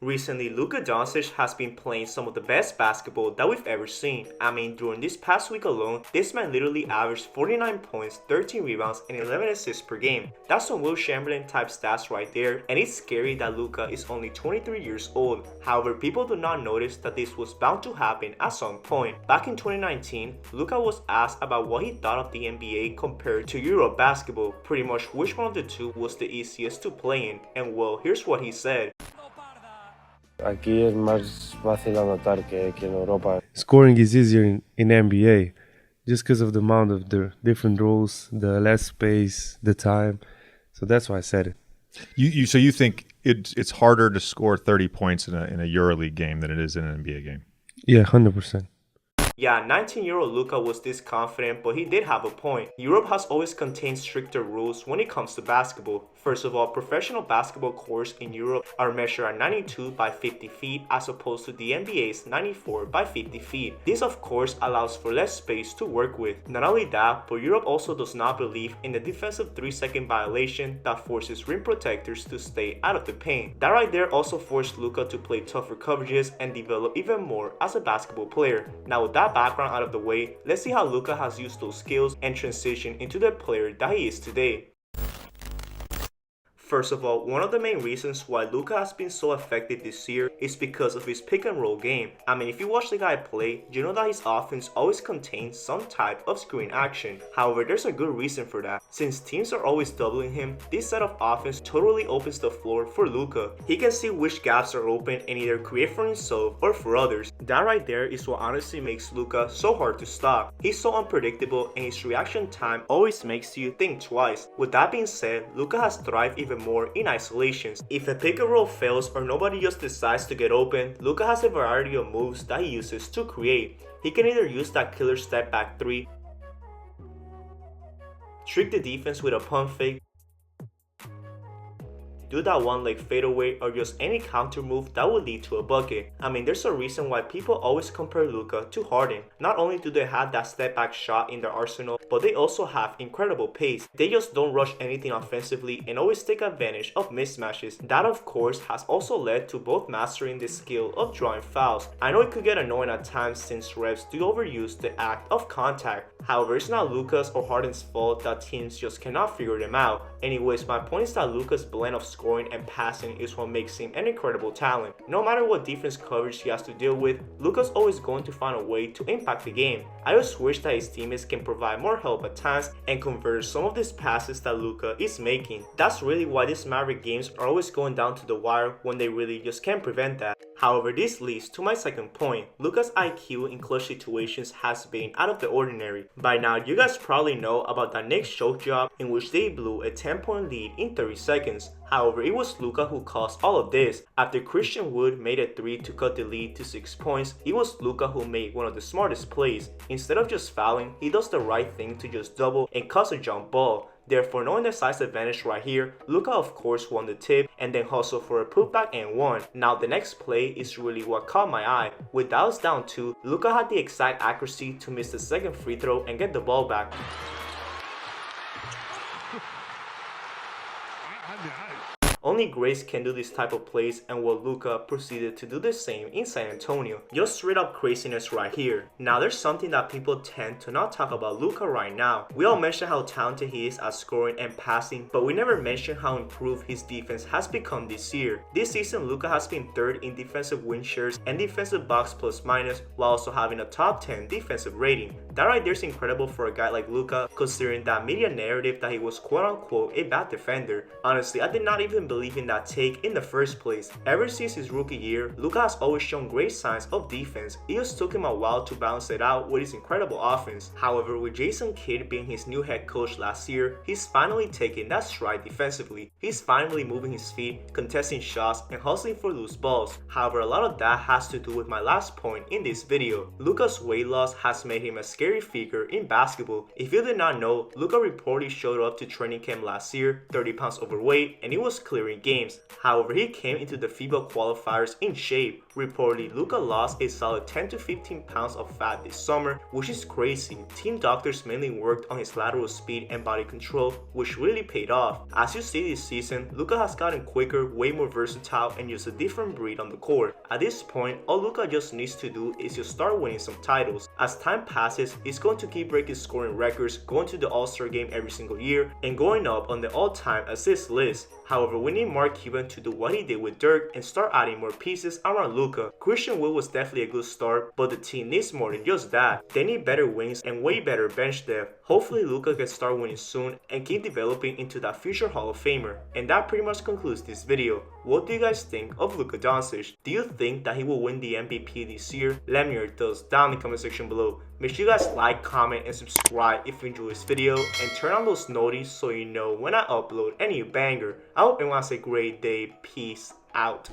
Recently, Luka Doncic has been playing some of the best basketball that we've ever seen. I mean, during this past week alone, this man literally averaged 49 points, 13 rebounds, and 11 assists per game. That's some Will Chamberlain type stats right there, and it's scary that Luka is only 23 years old. However, people do not notice that this was bound to happen at some point. Back in 2019, Luka was asked about what he thought of the NBA compared to Europe basketball, pretty much which one of the two was the easiest to play in, and well, here's what he said. Aquí es más fácil anotar que en Europa. Scoring is easier in NBA just because of the amount of the different rules, the less space, the time. So that's why I said it. So you think it's harder to score 30 points in a EuroLeague game than it is in an NBA game? Yeah, 100%. Yeah, 19-year-old Luka was this confident, but he did have a point. Europe has always contained stricter rules when it comes to basketball. First of all, professional basketball courts in Europe are measured at 92 by 50 feet as opposed to the NBA's 94 by 50 feet. This of course allows for less space to work with. Not only that, but Europe also does not believe in the defensive 3-second violation that forces rim protectors to stay out of the paint. That right there also forced Luka to play tougher coverages and develop even more as a basketball player. Now with that background out of the way, let's see how Luka has used those skills and transitioned into the player that he is today. First of all, one of the main reasons why Luka has been so effective this year is because of his pick and roll game. I mean, if you watch the guy play, you know that his offense always contains some type of screen action. However, there's a good reason for that. Since teams are always doubling him, this set of offense totally opens the floor for Luka. He can see which gaps are open and either create for himself or for others. That right there is what honestly makes Luka so hard to stop. He's so unpredictable and his reaction time always makes you think twice. With that being said, Luka has thrived even more in isolations. If a pick and roll fails or nobody just decides to get open, Luka has a variety of moves that he uses to create. He can either use that killer step back 3, trick the defense with a pump fake, do that one leg fadeaway, or just any counter move that would lead to a bucket. I mean, there's a reason why people always compare Luka to Harden. Not only do they have that step back shot in their arsenal, but they also have incredible pace. They just don't rush anything offensively and always take advantage of mismatches. That of course has also led to both mastering the skill of drawing fouls. I know it could get annoying at times since refs do overuse the act of contact. However, it's not Luka's or Harden's fault that teams just cannot figure them out. Anyways, my point is that Luka's blend of scoring and passing is what makes him an incredible talent. No matter what defense coverage he has to deal with, Luka's always going to find a way to impact the game. I just wish that his teammates can provide more help at times and convert some of these passes that Luka is making. That's really why these Maverick games are always going down to the wire when they really just can't prevent that. However, this leads to my second point. Luka's IQ in clutch situations has been out of the ordinary. By now, you guys probably know about that Knicks choke job in which they blew a 10-point lead in 30 seconds. However, it was Luka who caused all of this. After Christian Wood made a 3 to cut the lead to 6 points, it was Luka who made one of the smartest plays. Instead of just fouling, he does the right thing to just double and cuts a jump ball. Therefore, knowing the size advantage right here, Luka of course won the tip and then hustled for a putback and won. Now the next play is really what caught my eye. With Dallas down 2, Luka had the exact accuracy to miss the second free throw and get the ball back. Only Grace can do this type of plays, and well, Luka proceeded to do the same in San Antonio. Just straight up craziness right here. Now there's something that people tend to not talk about Luka right now. We all mention how talented he is at scoring and passing, but we never mention how improved his defense has become this year. This season, Luka has been 3rd in defensive win shares and defensive box plus minus, while also having a top 10 defensive rating. That right there is incredible for a guy like Luka, considering that media narrative that he was quote unquote a bad defender. Honestly, I did not even believe in that take in the first place. Ever since his rookie year, Luka has always shown great signs of defense. It just took him a while to balance it out with his incredible offense. However, with Jason Kidd being his new head coach last year, he's finally taking that stride defensively. He's finally moving his feet, contesting shots, and hustling for loose balls. However, a lot of that has to do with my last point in this video. Luka's weight loss has made him a scary figure in basketball. If you did not know, Luka reportedly showed up to training camp last year 30 pounds overweight, and he was clearing during games. However, he came into the FIBA qualifiers in shape. Reportedly, Luka lost a solid 10 to 15 pounds of fat this summer, which is crazy. Team doctors mainly worked on his lateral speed and body control, which really paid off. As you see this season, Luka has gotten quicker, way more versatile, and just a different breed on the court. At this point, all Luka just needs to do is just start winning some titles. As time passes, he's going to keep breaking scoring records, going to the All-Star game every single year, and going up on the all-time assist list. However, we need Mark Cuban to do what he did with Dirk and start adding more pieces around Luka. Christian Wood was definitely a good start, but the team needs more than just that. They need better wings and way better bench depth. Hopefully Luka can start winning soon and keep developing into that future Hall of Famer. And that pretty much concludes this video. What do you guys think of Luka Doncic? Do you think that he will win the MVP this year? Let me know your thoughts down in the comment section below. Make sure you guys like, comment, and subscribe if you enjoyed this video, and turn on those notifications so you know when I upload any banger. I hope everyone has a great day. Peace out.